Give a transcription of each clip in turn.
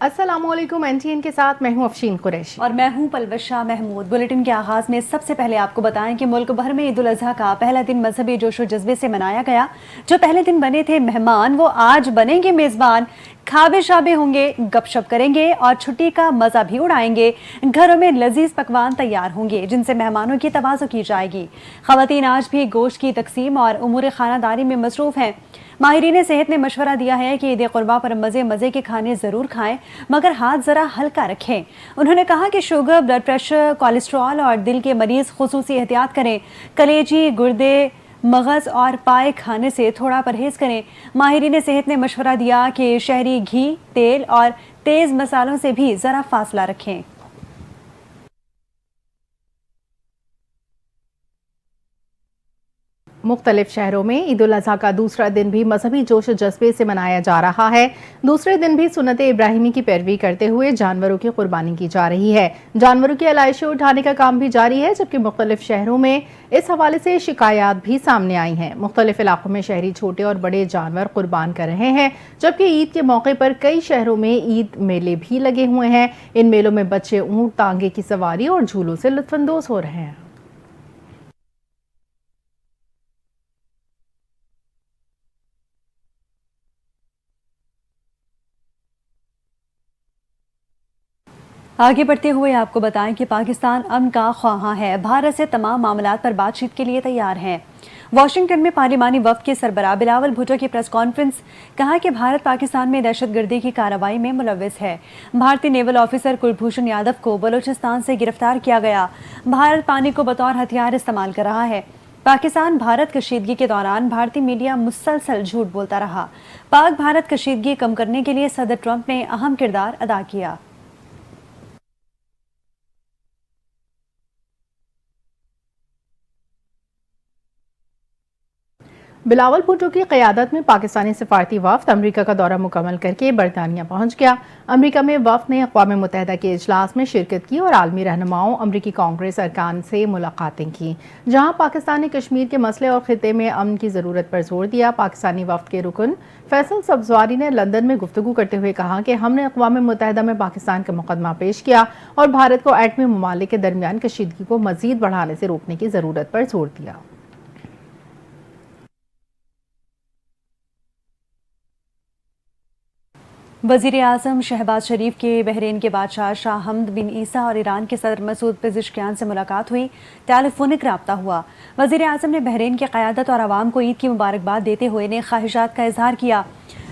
अस्सलाम वालेकुम। NTN के साथ मैं हूं अफशीन कुरैशी और मैं हूं पलवशा महमूद। बुलेटिन के आगाज में सबसे पहले आपको बताएं कि मुल्क भर में ईद उल अजहा का पहला दिन मजहबी जोशो जज्बे से मनाया गया। जो पहले दिन बने थे मेहमान, वो आज बनेंगे मेजबान। खाबे शाबे होंगे, गपशप करेंगे और छुट्टी का मजा भी उड़ाएंगे। घरों में लजीज पकवान तैयार होंगे जिनसे मेहमानों की तवाज़ो की जाएगी। खवातीन आज भी गोश्त की तकसीम और उमूर खानादारी में मसरूफ हैं। माहिरीन सेहत ने मशवरा दिया है कि ईद कुर्बा पर मज़े मज़े के खाने ज़रूर खाएं, मगर हाथ ज़रा हल्का रखें। उन्होंने कहा कि शुगर, ब्लड प्रेशर, कोलेस्ट्रॉल और दिल के मरीज़ खुसूसी एहतियात करें। कलेजी, गुर्दे, मगज़ और पाए खाने से थोड़ा परहेज़ करें। माहिरीन सेहत ने मशवरा दिया कि शहरी घी, तेल और तेज़ मसालों से भी ज़रा फासला रखें। मुख्तलिफ शहरों में ईद उल अजहा का दूसरा दिन भी मजहबी जोश जज्बे से मनाया जा रहा है। दूसरे दिन भी सुन्नत इब्राहिमी की पैरवी करते हुए जानवरों की कुर्बानी की जा रही है। जानवरों की अलाइशें उठाने का काम भी जारी है, जबकि मुख्तलिफ शहरों में इस हवाले से शिकायत भी सामने आई हैं। मुख्तलिफ इलाकों में शहरी छोटे और बड़े जानवर कुर्बान कर रहे हैं, जबकि ईद के मौके पर कई शहरों में ईद मेले भी लगे हुए हैं। इन मेलों में बच्चे ऊंट, तांगे की सवारी और झूलों से लुत्फानंदोज हो रहे हैं। आगे बढ़ते हुए आपको बताएं कि पाकिस्तान अमन का ख्वाहां है, भारत से तमाम मामलात पर बातचीत के लिए तैयार है। वाशिंगटन में पार्लिमानी वफ्द के सरबराह बिलावल भुट्टो की प्रेस कॉन्फ्रेंस। कहा कि भारत पाकिस्तान में दहशतगर्दी की कार्रवाई में मुलव्विस है। भारतीय नेवल ऑफिसर कुलभूषण यादव को बलूचिस्तान से गिरफ्तार किया गया। भारत पानी को बतौर हथियार इस्तेमाल कर रहा है। पाकिस्तान भारत कशीदगी के दौरान भारतीय मीडिया मुसलसल झूठ बोलता रहा। पाक भारत कशीदगी कम करने के लिए सदर ट्रंप ने अहम किरदार अदा किया। बिलावल भुट्टो की क़यादत में पाकिस्तानी सिफारती वफ़द अमरीका का दौरा मुकम्मल करके बरतानिया पहुंच गया। अमरीका में वफ़द ने अक़वाम मुत्तहिदा के इजलास में शिरकत की और आलमी रहनुमाओं, अमरीकी कांग्रेस अरकान से मुलाकातें की, जहां पाकिस्तान ने कश्मीर के मसले और खित्ते में अमन की ज़रूरत पर जोर दिया। पाकिस्तानी वफ़द के रुकन फैसल सब्ज़वारी ने लंदन में गुफ्तगू करते हुए कहा कि हमने अक़वाम मुत्तहिदा में पाकिस्तान का मुकदमा पेश किया और भारत को एटमी ममालिक के दरमियान कशीदगी को मज़ीद बढ़ाने से रोकने की ज़रूरत पर जोर दिया। वज़ीर आज़म शहबाज शरीफ के बहरीन के बादशाह शाह हमद बिन ईसा और ईरान के सदर मसूद पेज़ेश्कियान से मुलाकात हुई। टेलीफोनिक रब्ता हुआ। वज़ीर आज़म ने बहरीन की क़यादत और आवाम को ईद की मुबारकबाद देते हुए नेक ख्वाहिशात का इजहार किया।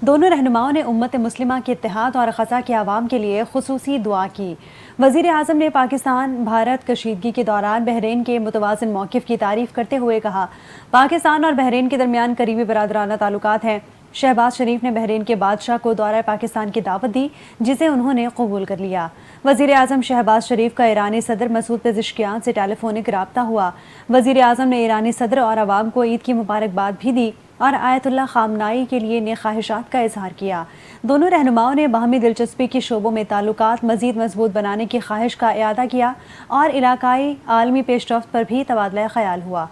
दोनों रहनुमाओं ने उम्मत मुस्लिमा के इत्तेहाद और ग़ज़ा के आवाम के लिए खुसूसी दुआ की। वज़ीर आज़म ने पाकिस्तान भारत कशीदगी के दौरान बहरीन के मुतवाज़िन मौक़िफ़ की तारीफ़ करते हुए कहा, पाकिस्तान और बहरीन के दरमियान करीबी बरादराना ताल्लुकात हैं। शहबाज शरीफ ने बहरीन के बादशाह को दौरा पाकिस्तान की दावत दी, जिसे उन्होंने कबूल कर लिया। वज़ीर आज़म शहबाज शरीफ का ईरानी सदर मसूद पेज़ेश्कियान से टेलीफोनिक रब्ता हुआ। वज़ीर आज़म ने ईरानी सदर और आवाम को ईद की मुबारकबाद भी दी और आयतुल्लाह ख़ामनाई के लिए नेक ख्वाहिशात का इजहार किया। दोनों रहनुमाओं ने बाहमी दिलचस्पी के शोबों में ताल्लुकात मज़ीद मजबूत बनाने की ख्वाहिश का इयादा किया और इलाकाई आलमी पेशरफ्त पर भी तबादला ख्याल हुआ।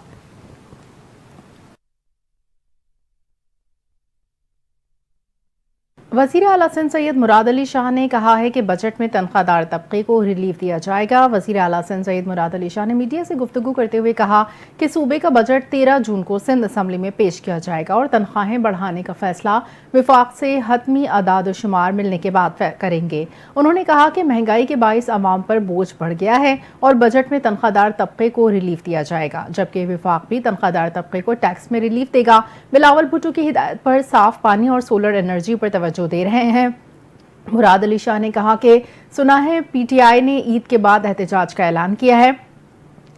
वज़ीर आला सिंध सैयद मुराद अली शाह ने कहा है कि बजट में तनख्वाहदार तबके को रिलीफ दिया जाएगा। वज़ीर आला सिंध सैयद मुराद अली शाह ने मीडिया से गुफ्तगू करते हुए कहा कि सूबे का बजट 13 जून को सिंध असम्बली में पेश किया जाएगा और तनख्वाहें बढ़ाने का फैसला विफाक से हतमी अदाद शुमार मिलने के बाद करेंगे। उन्होंने कहा कि महंगाई के बाइस आवाम पर बोझ बढ़ गया है और बजट में तनख्वाहदार तबके को रिलीफ दिया जाएगा, जबकि विफाक भी तनख्वाहदार तबके को टैक्स में रिलीफ देगा। बिलावल भुट्टो की हिदायत पर साफ पानी और सोलर एनर्जी पर तवज्जो दे रहे हैं। मुराद अली शाह ने कहा कि सुना है PTI ने ईद के बाद एहतजाज का ऐलान किया है,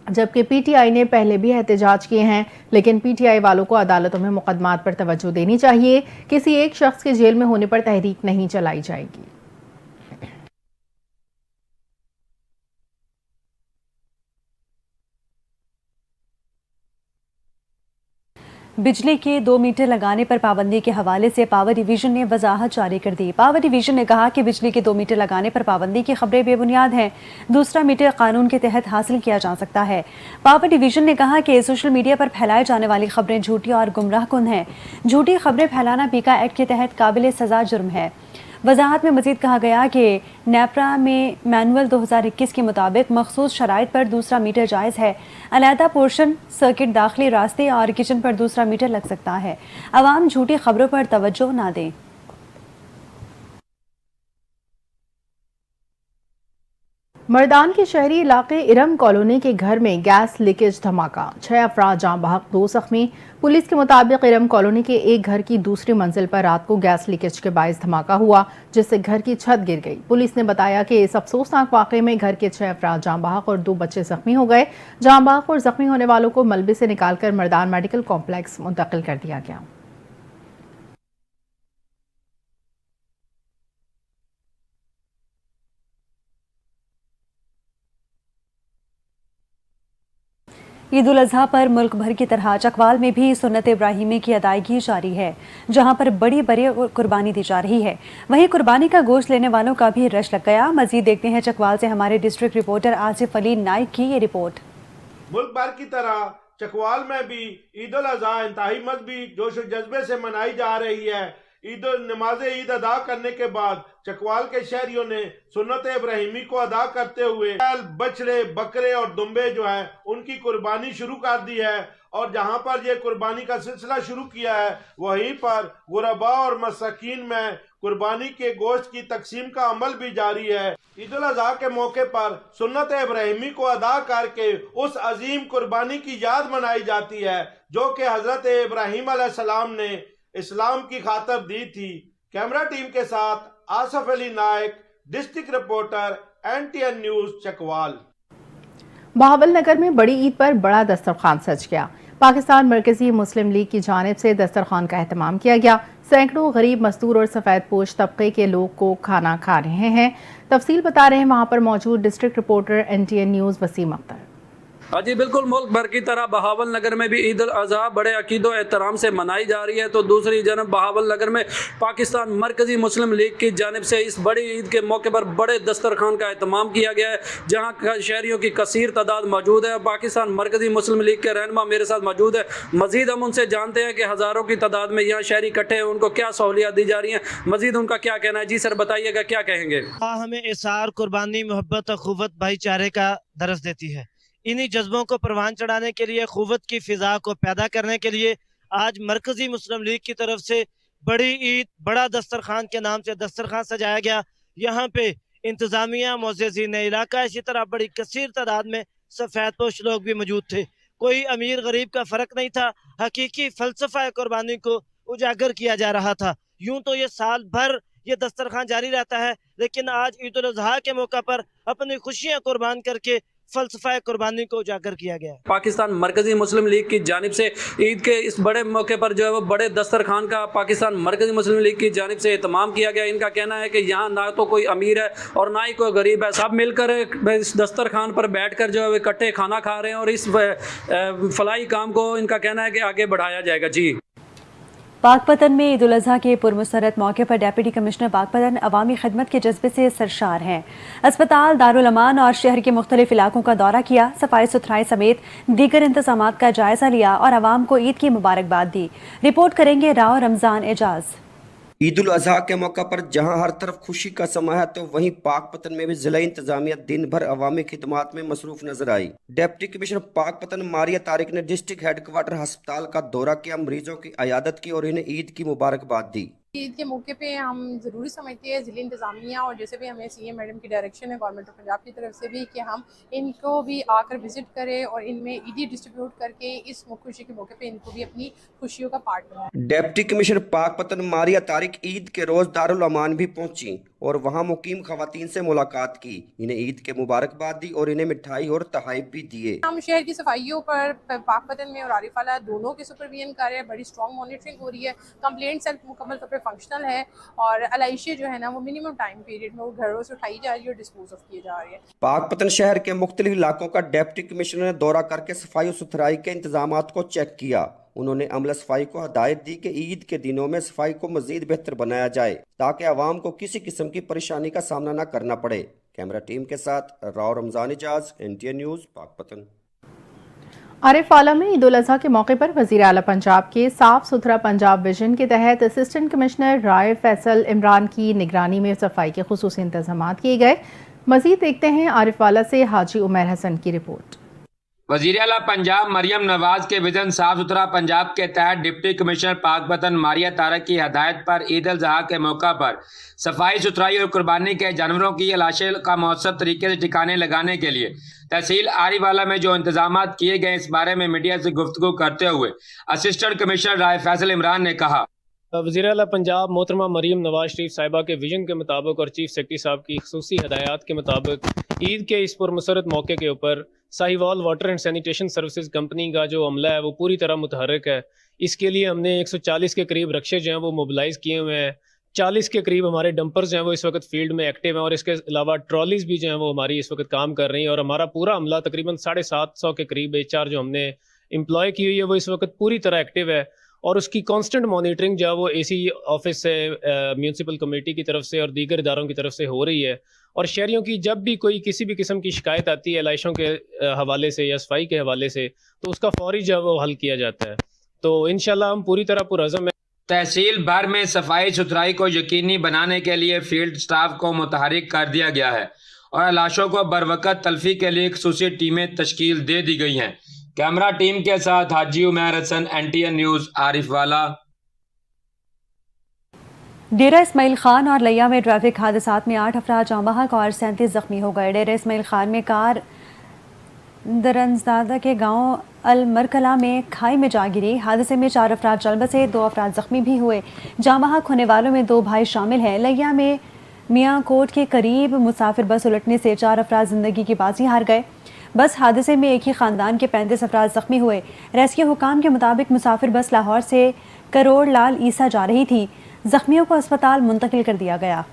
जबकि PTI ने पहले भी एहतजाज किए हैं, लेकिन PTI वालों को अदालतों में मुकदमात पर तवज्जो देनी चाहिए। किसी एक शख्स के जेल में होने पर तहरीक नहीं चलाई जाएगी। बिजली के 2 मीटर लगाने पर पाबंदी के हवाले से पावर डिवीजन ने वजाहत जारी कर दी। पावर डिवीजन ने कहा कि बिजली के 2 मीटर लगाने पर पाबंदी की खबरें बेबुनियाद हैं। दूसरा मीटर कानून के तहत हासिल किया जा सकता है। पावर डिवीजन ने कहा कि सोशल मीडिया पर फैलाए जाने वाली खबरें झूठी और गुमराह कुन हैं। झूठी खबरें फैलाना पीका एक्ट के तहत काबिल सजा जुर्म है। وضاحت میں مزید کہا گیا کہ نیپرا میں مینول 2021 کے مطابق مخصوص شرائط پر دوسرا میٹر جائز ہے۔ علیحدہ پورشن، سرکٹ، داخلی راستے اور کچن پر دوسرا میٹر لگ سکتا ہے۔ عوام جھوٹی خبروں پر توجہ نہ دیں۔ مردان کے شہری علاقے ارم کالونی کے گھر میں گیس لیکیج دھماکہ، 6 افراد جاں بحق 2 زخمی۔ پولیس کے مطابق ارم کالونی کے ایک گھر کی دوسری منزل پر رات کو گیس لیکیج کے باعث دھماکہ ہوا، جس سے گھر کی چھت گر گئی۔ پولیس نے بتایا کہ اس افسوسناک واقعے میں گھر کے 6 افراد جاں بحق اور 2 بچے زخمی ہو گئے۔ جاں بحق اور زخمی ہونے والوں کو ملبے سے نکال کر مردان میڈیکل کمپلیکس منتقل کر دیا گیا۔ عید الاضحیٰ پر ملک بھر کی طرح چکوال میں بھی سنت ابراہیمی کی ادائیگی جاری ہے، جہاں پر بڑی قربانی دی جا رہی ہے۔ وہیں قربانی کا گوشت لینے والوں کا بھی رش لگ گیا۔ مزید دیکھتے ہیں چکوال سے ہمارے ڈسٹرکٹ رپورٹر آصف علی نائک کی یہ رپورٹ۔ ملک بھر کی طرح چکوال میں بھی عید الاضحیٰ انتہائی مذہبی جوش و جذبے سے منائی جا رہی ہے۔ نماز عید ادا کرنے کے بعد چکوال کے شہریوں نے سنت ابراہیمی کو ادا کرتے ہوئے بچڑے، بکرے اور دمبے جو ہیں ان کی قربانی شروع کر دی ہے، اور جہاں پر یہ قربانی کا سلسلہ شروع کیا ہے وہیں پر غرباء اور مساکین میں قربانی کے گوشت کی تقسیم کا عمل بھی جاری ہے۔ عید الاضحیٰ کے موقع پر سنت ابراہیمی کو ادا کر کے اس عظیم قربانی کی یاد منائی جاتی ہے جو کہ حضرت ابراہیم علیہ السلام نے اسلام کی خاطر دی تھی۔ کیمرہ ٹیم کے ساتھ Asif Ali Naik, district reporter NTN news Chakwal. بہاول نگر میں بڑی عید پر بڑا دسترخوان سج گیا۔ پاکستان مرکزی مسلم لیگ کی جانب سے دسترخوان کا اہتمام کیا گیا۔ سینکڑوں غریب مزدور اور سفید پوش طبقے کے لوگ کو کھانا کھا رہے ہیں۔ تفصیل بتا رہے ہیں وہاں پر موجود district reporter NTN news Waseem Akhtar. ہاں جی بالکل، ملک بھر کی طرح بہاول نگر میں بھی عید الاضحیٰ بڑے عقید و احترام سے منائی جا رہی ہے، تو دوسری جانب بہاول نگر میں پاکستان مرکزی مسلم لیگ کی جانب سے اس بڑی عید کے موقع پر بڑے دسترخوان کا اہتمام کیا گیا ہے، جہاں شہریوں کی کثیر تعداد موجود ہے۔ پاکستان مرکزی مسلم لیگ کے رہنما میرے ساتھ موجود ہے، مزید ہم ان سے جانتے ہیں کہ ہزاروں کی تعداد میں یہاں شہری اکٹھے ہیں، ان کو کیا سہولیات دی جا رہی ہیں، مزید ان کا کیا کہنا ہے۔ جی سر بتائیے گا، کیا کہیں گے؟ ہمیں اثار، قربانی، محبت، اخوت، بھائی چارے کا درس دیتی ہے۔ انہی جذبوں کو پروان چڑھانے کے لیے، اخوت کی فضا کو پیدا کرنے کے لیے آج مرکزی مسلم لیگ کی طرف سے بڑی عید بڑا دسترخوان کے نام سے دسترخوان سجایا گیا۔ یہاں پہ انتظامیہ، معززین علاقہ، اسی طرح بڑی کثیر تعداد میں سفید پوش لوگ بھی موجود تھے۔ کوئی امیر غریب کا فرق نہیں تھا، حقیقی فلسفہ قربانی کو اجاگر کیا جا رہا تھا۔ یوں تو یہ سال بھر یہ دسترخوان جاری رہتا ہے، لیکن آج عید الاضحیٰ کے موقع پر اپنی خوشیاں قربان کر کے فلسفہ قربانی کو اجاگر کیا گیا ہے۔ پاکستان مرکزی مسلم لیگ کی جانب سے عید کے اس بڑے موقع پر جو ہے وہ بڑے دسترخوان کا پاکستان مرکزی مسلم لیگ کی جانب سے اہتمام کیا گیا۔ ان کا کہنا ہے کہ یہاں نہ تو کوئی امیر ہے اور نہ ہی کوئی غریب ہے، سب مل کر اس دسترخوان پر بیٹھ کر جو ہے وہ اکٹھے کھانا کھا رہے ہیں، اور اس فلاحی کام کو ان کا کہنا ہے کہ آگے بڑھایا جائے گا۔ جی پاک پتن میں عید الاضحیٰ کے پرمسرت موقع پر ڈپٹی کمشنر پاک پتن عوامی خدمت کے جذبے سے سرشار ہیں۔ اسپتال، دارالامان اور شہر کے مختلف علاقوں کا دورہ کیا، صفائی ستھرائی سمیت دیگر انتظامات کا جائزہ لیا اور عوام کو عید کی مبارکباد دی۔ رپورٹ کریں گے راؤ رمضان اعجاز۔ عید الاضحیٰ کے موقع پر جہاں ہر طرف خوشی کا سما ہے، تو وہیں پاک پتن میں بھی ضلع انتظامیہ دن بھر عوامی خدمات میں مصروف نظر آئی۔ ڈپٹی کمشنر پاک پتن ماریہ طارق نے ڈسٹرکٹ ہیڈ کوارٹر ہسپتال کا دورہ کیا، مریضوں کی عیادت کی اور انہیں عید کی مبارکباد دی۔ عید کے موقع پہ ہم ضروری سمجھتے ہیں ضلع انتظامیہ اور جیسے بھی ہمیں CM میڈم کی ڈائریکشن ہے گورنمنٹ آف پنجاب کی طرف سے بھی کہ ہم ان کو بھی آ کر وزٹ کریں اور ان میں عیدی ڈسٹریبیوٹ کر کے اس خوشی کے موقع پہ ان کو بھی اپنی خوشیوں کا پارٹ بنائیں۔ ڈپٹی کمشنر پاک پتن ماریہ طارق عید کے روز دارالامان بھی پہنچی اور وہاں مقیم خواتین سے ملاقات کی، انہیں عید کے مبارکباد دی اور انہیں مٹھائی اور تحائف بھی دیے۔ ہم شہر کی صفائیوں پر پاک پتن میں اور عارف اعلیٰ دونوں کے سپرویژن کر رہے ہیں، بڑی اسٹرانگ مانیٹرنگ ہو رہی ہے، کمپلینٹ سیل مکمل طور پہ فنکشنل ہے اور علائشیں جو ہے نا وہ منیمم ٹائم پیریڈ میں وہ گھروں سے اٹھائی جا رہی ہے اور ڈسپوز آف کیے جا رہے ہیں۔ پاک پتن شہر کے مختلف علاقوں کا ڈپٹی کمشنر نے دورہ کر کے صفائی و ستھرائی کے انتظامات کو چیک کیا۔ انہوں نے عملہ صفائی کو ہدایت دی کہ عید کے دنوں میں صفائی کو مزید بہتر بنایا جائے تاکہ عوام کو کسی قسم کی پریشانی کا سامنا نہ کرنا پڑے۔ کیمرہ ٹیم کے ساتھ راؤ رمضان اعجاز، NTN نیوز، پاک پتن۔ आरिफ वाला में ईद उल अजहा के मौके पर वज़ीर आला पंजाब के साफ सुथरा पंजाब विजन के तहत असिस्टेंट कमिश्नर राय फैसल इमरान की निगरानी में सफाई के खुसूसी इंतजाम किए गए। मजीद देखते हैं आरिफ वाला से हाजी उमर हसन की रिपोर्ट। वज़ीर आला पंजाब मरियम नवाज के विजन साफ सुथरा पंजाब के तहत डिप्टी कमिश्नर पाकपतन मारिया तारक की हदायत पर ईद उल अजहा के मौका पर सफाई सुथराई और कुर्बानी के जानवरों की लाशें का मौसर तरीके से ठिकाने लगाने के लिए तहसील आरीवाला में जो इंतजाम किए गए, इस बारे में मीडिया से गुफ्तगू करते हुए असिस्टेंट कमिश्नर राय फैसल इमरान ने कहा। वज़ीर आला पंजाब मोहतरमा मरीम नवाज शरीफ साहिबा के विजन के मुताबिक और चीफ सेक्रेटरी साहब की खसूसी हदायत के मुताबिक ईद के इस पुरमसरत मौके के ऊपर Sahiwal water and sanitation services company का जो अमला है वो पूरी तरह मुतहरक है। इसके लिए हमने 140 के करीब रक्षे जो हैं वो मोबिलाइज़ किए हुए हैं। 40 के करीब हमारे डंपर्स जो हैं वो इस वक्त फील्ड में एक्टिव हैं और इसके अलावा ट्रॉलीज़ भी जो हैं वो हमारी इस वक्त काम कर रही हैं और हमारा पूरा अमला तकरीबन 750 के करीब HR जो हमने एम्प्लॉय की हुई है वो इस वक्त पूरी तरह एक्टिव है और उसकी कांस्टेंट मॉनिटरिंग जो है वो AC ऑफिस से, म्यूनसिपल कमेटी की तरफ से और दीगर इदारों की तरफ से हो रही है। और शहरियों की जब भी कोई किसी भी किस्म की शिकायत आती है लाइशों के हवाले से या सफाई के हवाले से तो उसका फौरी जो है वो हल किया जाता है। तो इंशाल्लाह हम पूरी तरह पुरअज़म हैं। तहसील भर में सफाई सुथराई को यकीनी बनाने के लिए फील्ड स्टाफ को मुतहरिक कर दिया गया है और लाशों को बरवकत तल्फी के लिए खसूसी टीमें तश्कील दे दी गई हैं। कैमरा टीम के साथ हाजी उमर हसन, NTN न्यूज़, आरिफ वाला। डेरा इस्माइल खान और लिया में ट्रैफिक हादसात में 8 अफराद जाँ बहक और 37 जख्मी हो गए। डेरा इस्माइल खान में कार दरंजदादा के गांव अलमरकला में खाई में जा गिरी। हादसे में 4 अफराद जल बसे, 2 अफराद जख्मी भी हुए। जाँ बहक होने वालों में 2 भाई शामिल हैं। लिया में मियाँ कोट के करीब मुसाफिर बस उलटने से 4 अफराद जिंदगी की बाजी हार गए। बस हादसे में एक ही ख़ानदान के 35 अफराद ज़ख्मी हुए। रेस्क्यू हुकाम के मुताबिक मुसाफिर बस लाहौर से करोड़ लाल ईसा जा रही थी। ज़ख्मियों को अस्पताल मुंतकिल कर दिया गया।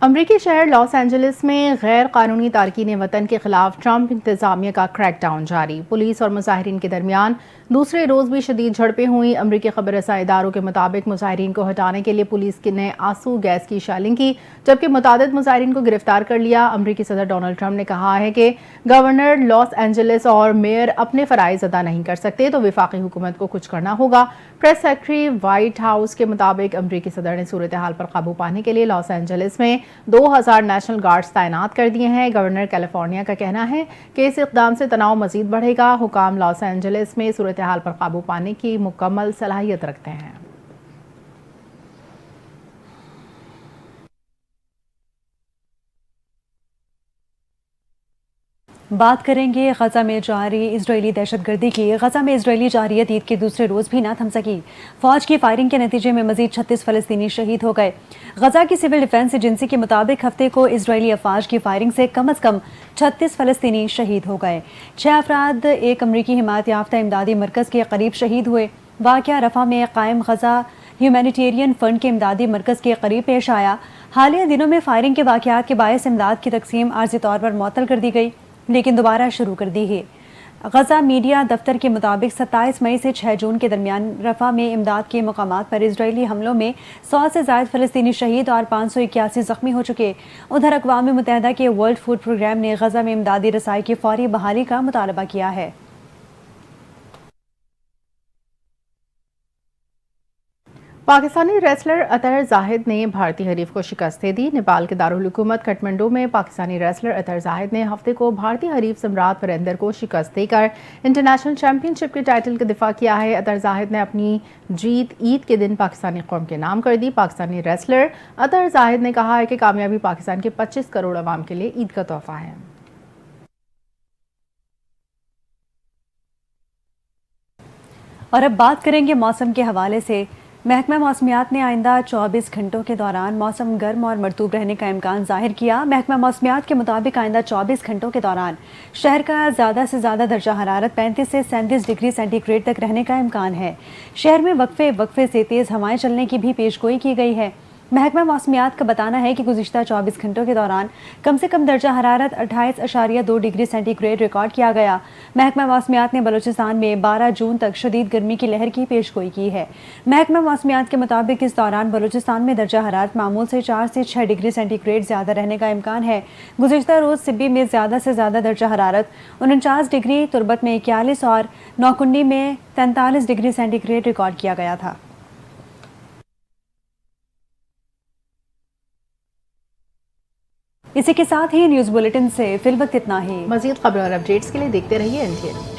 अमरीकी शहर लॉस एंजलिस में गैर कानूनी तारकीन वतन के खिलाफ ट्रंप इंतजामिया का क्रैकडाउन जारी। पुलिस और मुजाहिरीन के दरमियान दूसरे रोज भी शदीद झड़पें हुई। अमरीकी खबर रसा इदारों के मुताबिक मुजाहिरीन को हटाने के लिए पुलिस ने आंसू गैस की शेलिंग की, जबकि मुतादिद मुजाहिरीन को गिरफ्तार कर लिया। अमरीकी सदर डोनाल्ड ट्रंप ने कहा है कि गवर्नर लॉस एंजलिस और मेयर अपने फ़राइज़ अदा नहीं कर सकते तो वफाकी हुकूमत को कुछ करना होगा। प्रेस सेक्रेटरी व्हाइट हाउस के मुताबिक अमरीकी सदर ने सूरत हाल पर काबू पाने के लिए लॉस एंजलिस में 2000 नेशनल गार्ड्स तैनात कर दिए हैं। गवर्नर कैलिफोर्निया का कहना है कि इस इक़दाम से तनाव मजीद बढ़ेगा। हुकाम लॉस एंजलिस में सूरत हाल पर काबू पाने की मुकम्मल सलाहियत रखते हैं। बात करेंगे गजा में जारी इजरायली दहशतगर्दी की। गजा में इजरायली जारियत ईद के दूसरे रोज भी ना थम सकी। फौज की फायरिंग के नतीजे में मजीद 36 फलस्तीनी शहीद हो गए। गजा की सिविल डिफेंस एजेंसी के मुताबिक हफ्ते को इजरायली अफवाज की फायरिंग से कम 36 फलस्तीनी शहीद हो गए। 6 अफराद एक अमरीकी हिमायत याफ्ता इमदादी मरकज़ के करीब शहीद हुए। वाक़या रफ़ा में कायम गजा ह्यूमैनिटेरियन फंड के इमदादी मरकज़ के करीब पेश आया। हालिया दिनों में फायरिंग के वाक़यात के बायस इमदाद की तकसीम आर्जी तौर पर मुअत्तल कर दी गई, लेकिन दोबारा शुरू कर दी है। गजा मीडिया दफ्तर के मुताबिक 27 मई से 6 जून के दरमियान रफ़ा में इमदाद के मकामात पर इजरायली हमलों में 100 से ज़ायद फ़लस्तीनी शहीद और 581 ज़ख्मी हो चुके। उधर अक़वाम मुत्तहिदा के वर्ल्ड फूड प्रोग्राम ने गजा में इमदादी रसाई की फौरी बहाली का मुतालबा किया है। पाकिस्तानी रेसलर अतहर जाहिद ने भारतीय हरीफ को शिकस्त दे दी। नेपाल के दारुल हुकूमत काठमांडू में पाकिस्तानी रेसलर अतहर जाहिद ने हफ्ते को भारतीय हरीफ सम्राट वीरेंद्र को शिकस्त देकर इंटरनेशनल चैंपियनशिप के टाइटल का दिफा किया है। अतहर जाहिद ने अपनी जीत ईद के दिन पाकिस्तानी कौम के नाम कर दी। पाकिस्तानी रेसलर अतहर जाहिद ने कहा है कि कामयाबी पाकिस्तान के 25 करोड़ अवाम के लिए ईद का तोहफा है। और अब बात करेंगे मौसम के हवाले से। महकमा मौसमियात ने आइंदा 24 घंटों के दौरान मौसम गर्म और मरतूब रहने का इम्कान जाहिर किया। महकमा मौसमियात के मुताबिक आइंदा 24 घंटों के दौरान शहर का ज़्यादा से ज़्यादा दर्जा हरारत 35 से 37 डिग्री सेंटीग्रेड तक रहने का इम्कान है। शहर में वक्फे से तेज़ हवाएं चलने की भी पेशगोई की गई है। محکمہ موسمیات کا بتانا ہے کہ گزشتہ 24 گھنٹوں کے دوران کم سے کم درجہ حرارت 28.2 ڈگری سینٹی گریڈ ریکارڈ کیا گیا۔ محکمہ موسمیات نے بلوچستان میں 12 جون تک شدید گرمی کی لہر کی پیش گوئی کی ہے۔ محکمہ موسمیات کے مطابق اس دوران بلوچستان میں درجہ حرارت معمول سے 4 سے 6 ڈگری سینٹی گریڈ زیادہ رہنے کا امکان ہے۔ گزشتہ روز سبی میں زیادہ سے زیادہ درجہ حرارت 49 ڈگری، تربت میں 41 اور نوکنڈی میں 43 ڈگری سینٹی گریڈ ریکارڈ کیا گیا تھا۔ اسی کے ساتھ ہی نیوز بلیٹن سے فی الوقت اتنا ہی۔ مزید خبروں اور اپڈیٹس کے لیے دیکھتے رہیے NTN۔